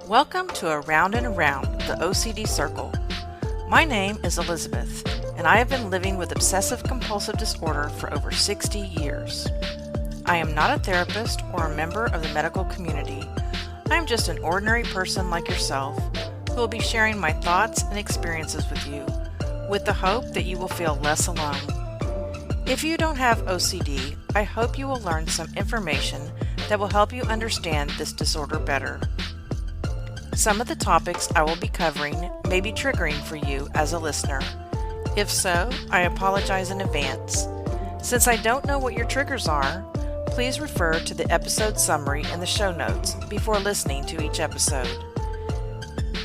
Welcome to Around and Around, the OCD Circle. My name is Elizabeth, and I have been living with obsessive-compulsive disorder for over 60 years. I am not a therapist or a member of the medical community. I am just an ordinary person like yourself who will be sharing my thoughts and experiences with you, with the hope that you will feel less alone. If you don't have OCD, I hope you will learn some information that will help you understand this disorder better. Some of the topics I will be covering may be triggering for you as a listener. If so, I apologize in advance. Since I don't know what your triggers are, please refer to the episode summary in the show notes before listening to each episode.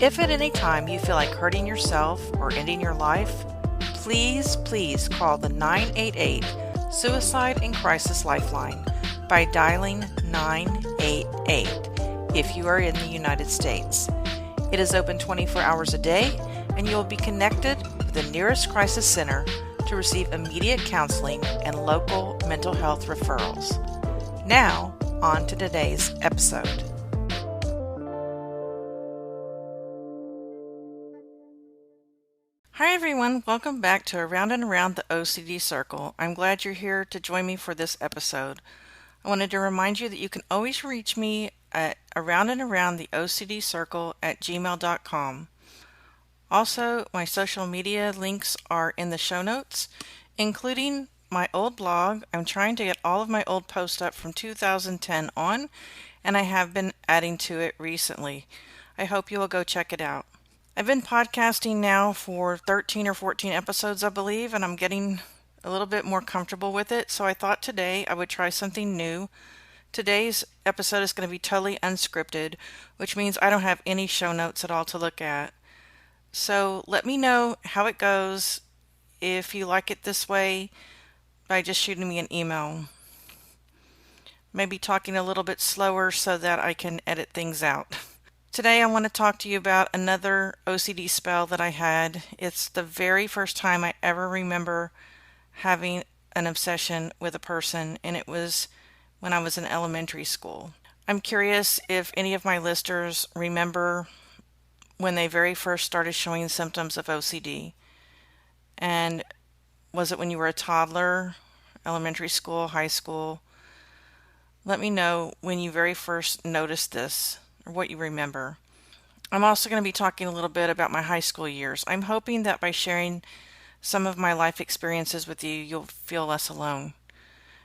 If at any time you feel like hurting yourself or ending your life, please call the 988 Suicide and Crisis Lifeline by dialing 988 if you are in the United States. It is open 24 hours a day, and you will be connected with the nearest crisis center to receive immediate counseling and local mental health referrals. Now, on to today's episode. Hi everyone, welcome back to Around and Around the OCD Circle. I'm glad you're here to join me for this episode. I wanted to remind you that you can always reach me at aroundandaroundtheocdcircle@gmail.com. Also, my social media links are in the show notes, including my old blog. I'm trying to get all of my old posts up from 2010 on, and I have been adding to it recently. I hope you will go check it out. I've been podcasting now for 13 or 14 episodes, I believe, and I'm getting a little bit more comfortable with it, so I thought today I would try something new. Today's episode is going to be totally unscripted, which means I don't have any show notes at all to look at. So let me know how it goes if you like it this way by just shooting me an email. Maybe talking a little bit slower so that I can edit things out. Today I want to talk to you about another OCD spell that I had. It's the very first time I ever remember having an obsession with a person, and it was when I was in elementary school. I'm curious if any of my listeners remember when they very first started showing symptoms of OCD. And was it when you were a toddler, elementary school, high school? Let me know when you very first noticed this or what you remember. I'm also going to be talking a little bit about my high school years. I'm hoping that by sharing some of my life experiences with you, you'll feel less alone,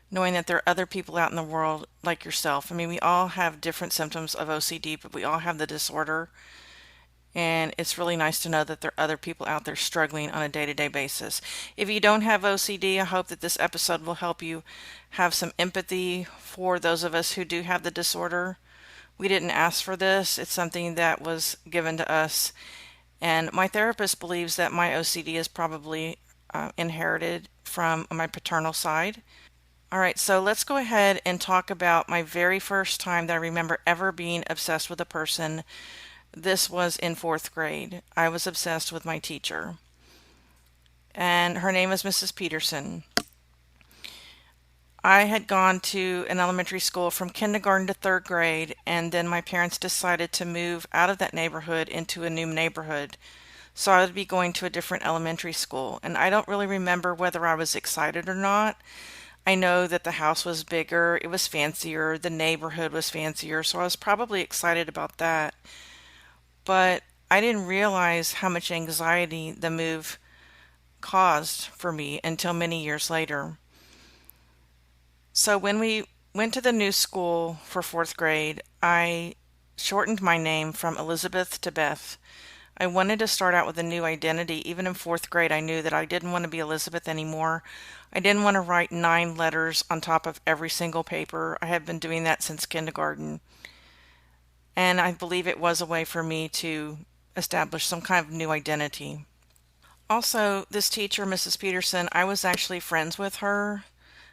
knowing that there are other people out in the world like yourself. I mean, we all have different symptoms of OCD, but we all have the disorder, and it's really nice to know that there are other people out there struggling on a day-to-day basis. If you don't have OCD, I hope that this episode will help you have some empathy for those of us who do have the disorder. We didn't ask for this. It's something that was given to us. And my therapist believes that my OCD is probably inherited from my paternal side. All right, so let's go ahead and talk about my very first time that I remember ever being obsessed with a person. This was in 4th grade. I was obsessed with my teacher, and her name is Mrs. Peterson. I had gone to an elementary school from kindergarten to 3rd grade, and then my parents decided to move out of that neighborhood into a new neighborhood. So I would be going to a different elementary school, and I don't really remember whether I was excited or not. I know that the house was bigger, it was fancier, the neighborhood was fancier, so I was probably excited about that. But I didn't realize how much anxiety the move caused for me until many years later. So when we went to the new school for 4th grade, I shortened my name from Elizabeth to Beth. I wanted to start out with a new identity. Even in 4th grade, I knew that I didn't want to be Elizabeth anymore. I didn't want to write 9 letters on top of every single paper. I had been doing that since kindergarten. And I believe it was a way for me to establish some kind of new identity. Also, this teacher, Mrs. Peterson, I was actually friends with her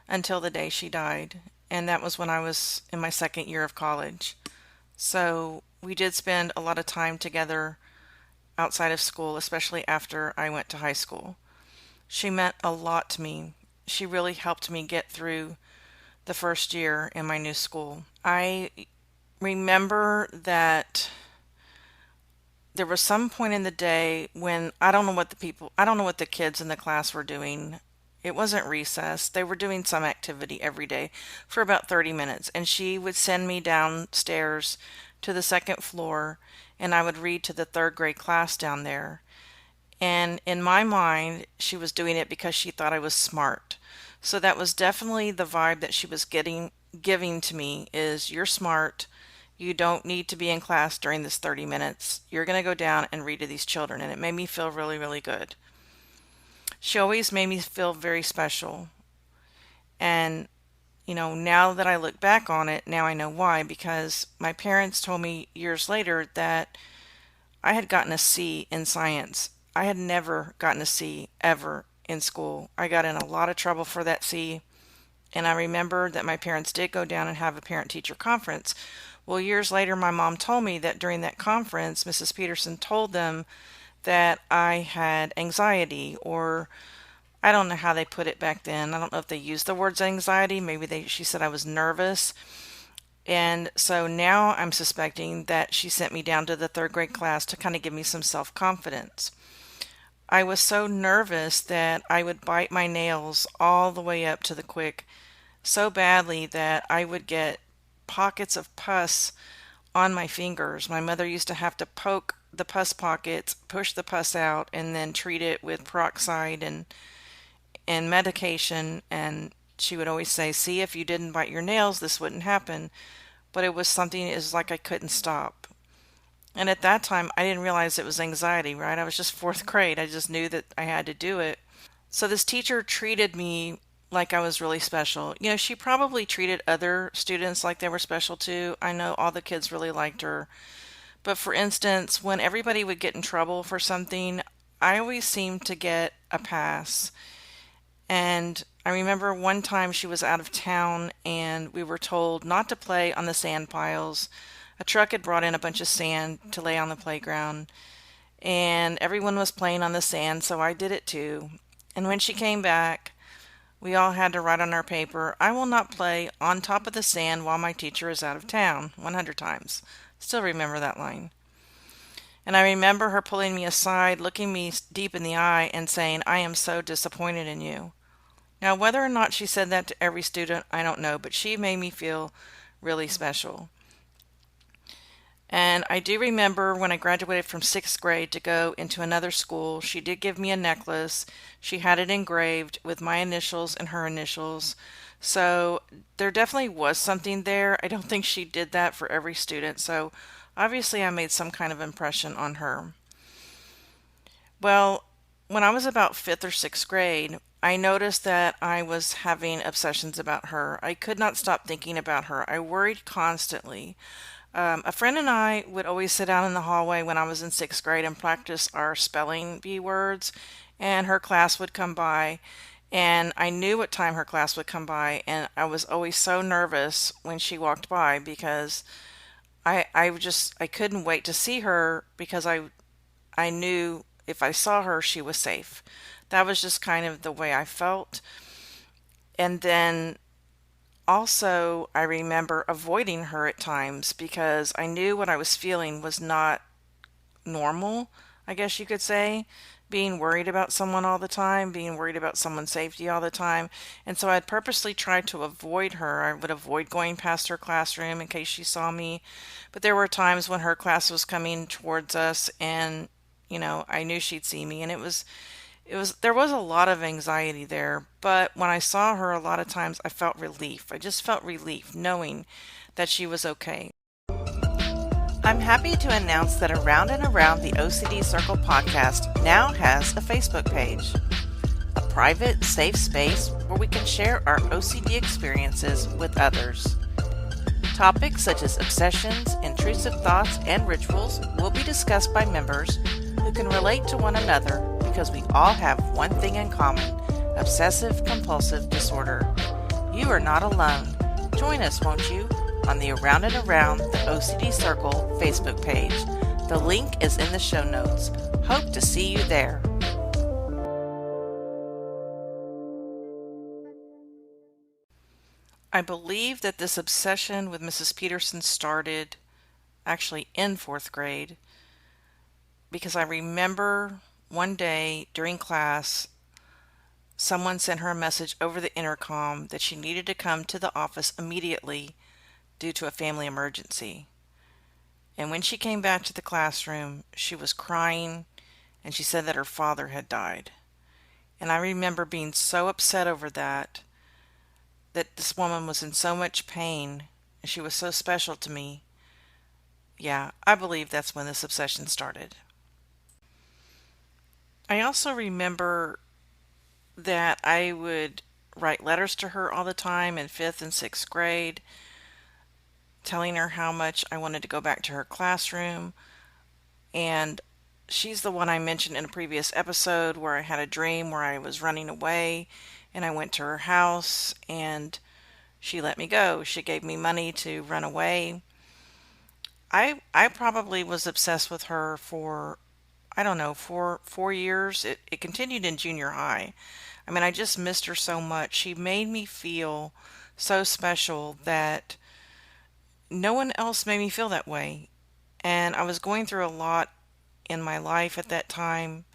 until the day she died. And that was when I was in my 2nd year of college. So we did spend a lot of time together outside of school, especially after I went to high school. She meant a lot to me. She really helped me get through the first year in my new school. I remember that there was some point in the day when I don't know what the kids in the class were doing. It wasn't recess. They were doing some activity every day for about 30 minutes. And she would send me downstairs to the second floor and I would read to the third grade class down there. And in my mind, she was doing it because she thought I was smart. So that was definitely the vibe that she was giving to me is you're smart. You don't need to be in class during this 30 minutes. You're going to go down and read to these children. And it made me feel really, really good. She always made me feel very special. And, now that I look back on it, now I know why. Because my parents told me years later that I had gotten a C in science. I had never gotten a C ever in school. I got in a lot of trouble for that C. And I remember that my parents did go down and have a parent-teacher conference. Well, years later, my mom told me that during that conference, Mrs. Peterson told them that I had anxiety, or I don't know how they put it back then. I don't know if they used the words anxiety. Maybe she said I was nervous. And so now I'm suspecting that she sent me down to the third grade class to kind of give me some self-confidence. I was so nervous that I would bite my nails all the way up to the quick so badly that I would get pockets of pus on my fingers. My mother used to have to poke the pus pockets, push the pus out, and then treat it with peroxide and medication. And she would always say, see, if you didn't bite your nails, this wouldn't happen. But it was something, it was like I couldn't stop. And at that time, I didn't realize it was anxiety, right? I was just fourth grade. I just knew that I had to do it. So this teacher treated me like I was really special. She probably treated other students like they were special too. I know all the kids really liked her. But for instance, when everybody would get in trouble for something, I always seemed to get a pass. And I remember one time she was out of town and we were told not to play on the sand piles. A truck had brought in a bunch of sand to lay on the playground, and everyone was playing on the sand, so I did it too. And when she came back, we all had to write on our paper, I will not play on top of the sand while my teacher is out of town, 100 times. Still remember that line. And I remember her pulling me aside, looking me deep in the eye, and saying, I am so disappointed in you. Now, whether or not she said that to every student, I don't know, but she made me feel really special. And I do remember when I graduated from sixth grade to go into another school, she did give me a necklace. She had it engraved with my initials and her initials. So there definitely was something there. I don't think she did that for every student. So obviously I made some kind of impression on her. Well, when I was about fifth or sixth grade, I noticed that I was having obsessions about her. I could not stop thinking about her. I worried constantly. A friend and I would always sit down in the hallway when I was in sixth grade and practice our spelling bee words, and her class would come by, and I knew what time her class would come by, and I was always so nervous when she walked by because I couldn't wait to see her because I knew if I saw her, she was safe. That was just kind of the way I felt. And then also, I remember avoiding her at times because I knew what I was feeling was not normal, I guess you could say. Being worried about someone all the time, being worried about someone's safety all the time. And so I'd purposely try to avoid her. I would avoid going past her classroom in case she saw me. But there were times when her class was coming towards us and, I knew she'd see me. And there was a lot of anxiety there, but when I saw her a lot of times I felt relief. I just felt relief knowing that she was okay. I'm happy to announce that Around and Around the OCD Circle podcast now has a Facebook page. A private, safe space where we can share our OCD experiences with others. Topics such as obsessions, intrusive thoughts, and rituals will be discussed by members who can relate to one another because we all have one thing in common, obsessive-compulsive disorder. You are not alone. Join us, won't you, on the Around and Around the OCD Circle Facebook page. The link is in the show notes. Hope to see you there. I believe that this obsession with Mrs. Peterson started actually in fourth grade. because I remember one day during class, someone sent her a message over the intercom that she needed to come to the office immediately due to a family emergency. And when she came back to the classroom, she was crying and she said that her father had died. And I remember being so upset over that this woman was in so much pain and she was so special to me. Yeah, I believe that's when this obsession started. I also remember that I would write letters to her all the time in 5th and 6th grade, telling her how much I wanted to go back to her classroom. And she's the one I mentioned in a previous episode where I had a dream where I was running away and I went to her house and she let me go. She gave me money to run away. I probably was obsessed with her for, I don't know, 4 years. It continued in junior high. I mean, I just missed her so much. She made me feel so special that no one else made me feel that way. And I was going through a lot in my life at that time.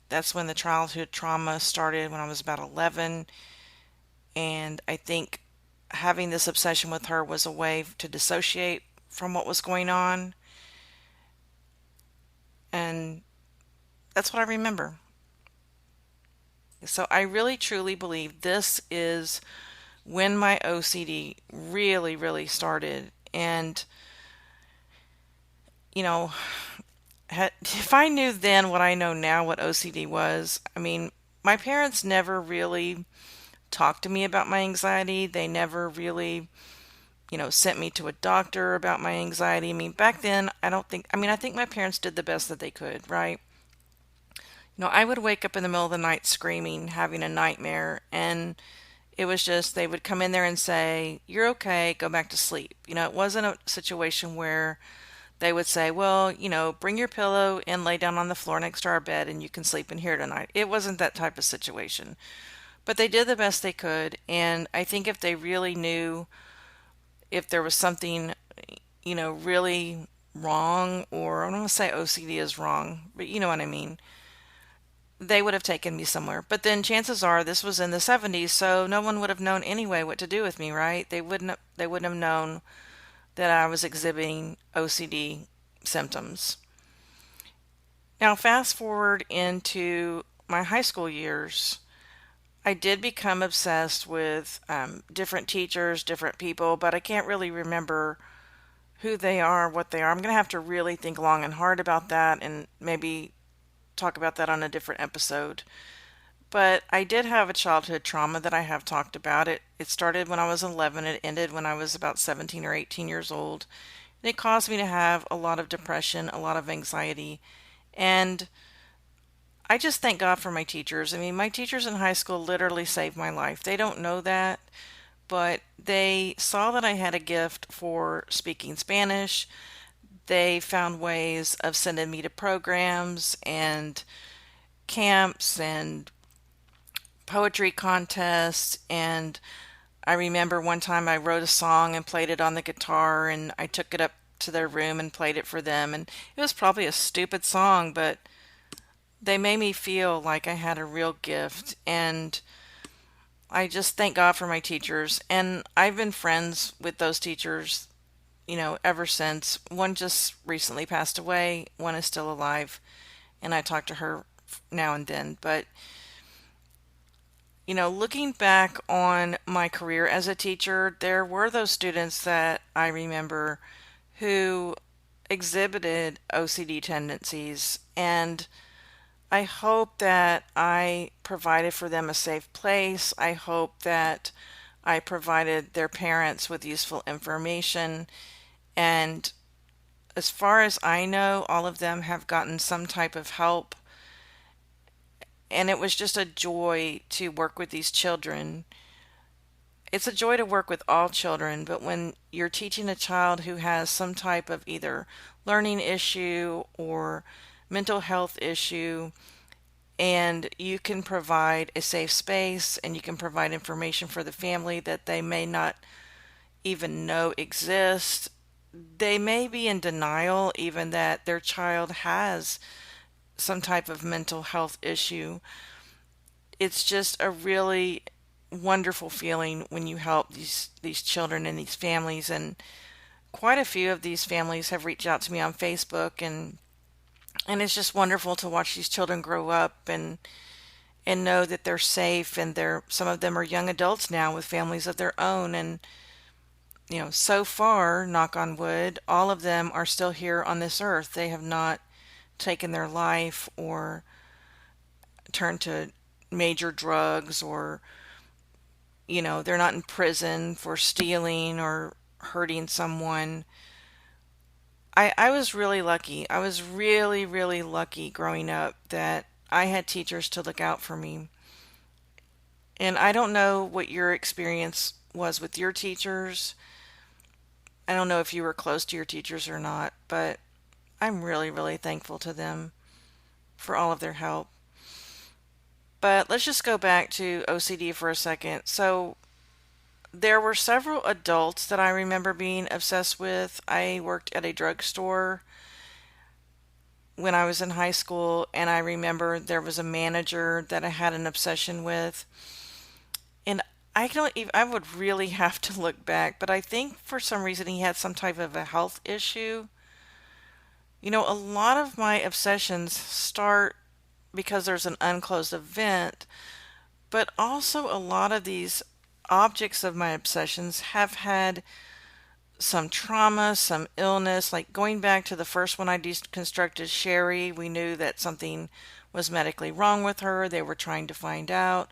That's when the childhood trauma started when I was about 11. And I think having this obsession with her was a way to dissociate from what was going on. And that's what I remember. So I really truly believe this is when my OCD really, really started. And, you know, if I knew then what I know now what OCD was, I mean, my parents never really talked to me about my anxiety. They never really, sent me to a doctor about my anxiety. I mean, back then, I think my parents did the best that they could, right? I would wake up in the middle of the night screaming, having a nightmare, and it was just, they would come in there and say, "You're okay, go back to sleep." It wasn't a situation where they would say, "Well, bring your pillow and lay down on the floor next to our bed and you can sleep in here tonight." It wasn't that type of situation. But they did the best they could, and I think if they really knew if there was something, really wrong, or I don't want to say OCD is wrong, but you know what I mean, they would have taken me somewhere. But then chances are this was in the 70s, so no one would have known anyway what to do with me, right? They wouldn't have known that I was exhibiting OCD symptoms. Now, fast forward into my high school years, I did become obsessed with different teachers, different people, but I can't really remember who they are, what they are. I'm going to have to really think long and hard about that and maybe talk about that on a different episode. But I did have a childhood trauma that I have talked about. It started when I was 11. It ended when I was about 17 or 18 years old. And it caused me to have a lot of depression, a lot of anxiety. And I just thank God for my teachers. I mean, my teachers in high school literally saved my life. They don't know that, but they saw that I had a gift for speaking Spanish. They found ways of sending me to programs and camps and poetry contests. And I remember one time I wrote a song and played it on the guitar, and I took it up to their room and played it for them. And it was probably a stupid song, but they made me feel like I had a real gift. And I just thank God for my teachers. And I've been friends with those teachers, ever since. One just recently passed away, one is still alive, and I talk to her now and then. But, looking back on my career as a teacher, there were those students that I remember who exhibited OCD tendencies, and I hope that I provided for them a safe place. I hope that I provided their parents with useful information. And as far as I know, all of them have gotten some type of help. And it was just a joy to work with these children. It's a joy to work with all children, but when you're teaching a child who has some type of either learning issue or mental health issue, and you can provide a safe space and you can provide information for the family that they may not even know exists, they may be in denial even that their child has some type of mental health issue. It's just a really wonderful feeling when you help these children and these families, and quite a few of these families have reached out to me on Facebook, and it's just wonderful to watch these children grow up and know that they're safe, and some of them are young adults now with families of their own. And so far, knock on wood, all of them are still here on this earth. They have not taken their life or turned to major drugs, or they're not in prison for stealing or hurting someone. I was really lucky. I was really, really lucky growing up that I had teachers to look out for me. And I don't know what your experience was with your teachers. I don't know if you were close to your teachers or not, but I'm really, really thankful to them for all of their help. But let's just go back to OCD for a second. So there were several adults that I remember being obsessed with. I worked at a drugstore when I was in high school, and I remember there was a manager that I had an obsession with. And I would really have to look back, but I think for some reason he had some type of a health issue. A lot of my obsessions start because there's an unclosed event, but also a lot of these objects of my obsessions have had some trauma, some illness. Like going back to the first one I deconstructed, Sherry, we knew that something was medically wrong with her. They were trying to find out.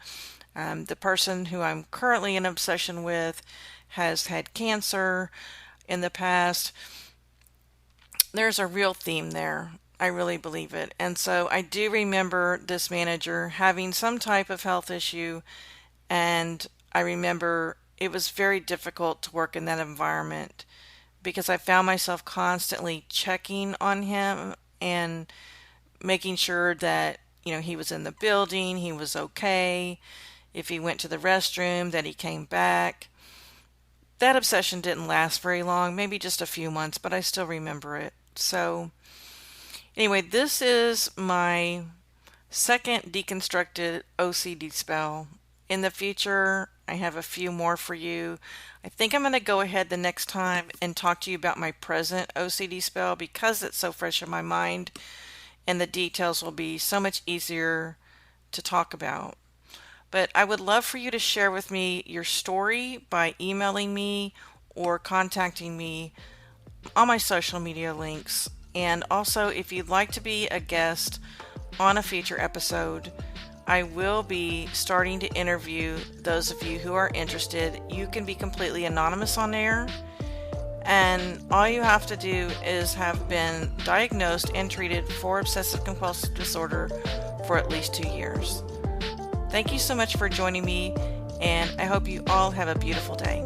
The person who I'm currently in obsession with has had cancer in the past. There's a real theme there. I really believe it. And so I do remember this manager having some type of health issue, and I remember it was very difficult to work in that environment because I found myself constantly checking on him and making sure that, he was in the building, he was okay. If he went to the restroom, that he came back. That obsession didn't last very long, maybe just a few months, but I still remember it. So anyway, this is my second deconstructed OCD spell. In the future, I have a few more for you. I think I'm going to go ahead the next time and talk to you about my present OCD spell because it's so fresh in my mind, and the details will be so much easier to talk about. But I would love for you to share with me your story by emailing me or contacting me on my social media links. And also, if you'd like to be a guest on a future episode, I will be starting to interview those of you who are interested. You can be completely anonymous on air, and all you have to do is have been diagnosed and treated for obsessive compulsive disorder for at least 2 years. Thank you so much for joining me, and I hope you all have a beautiful day.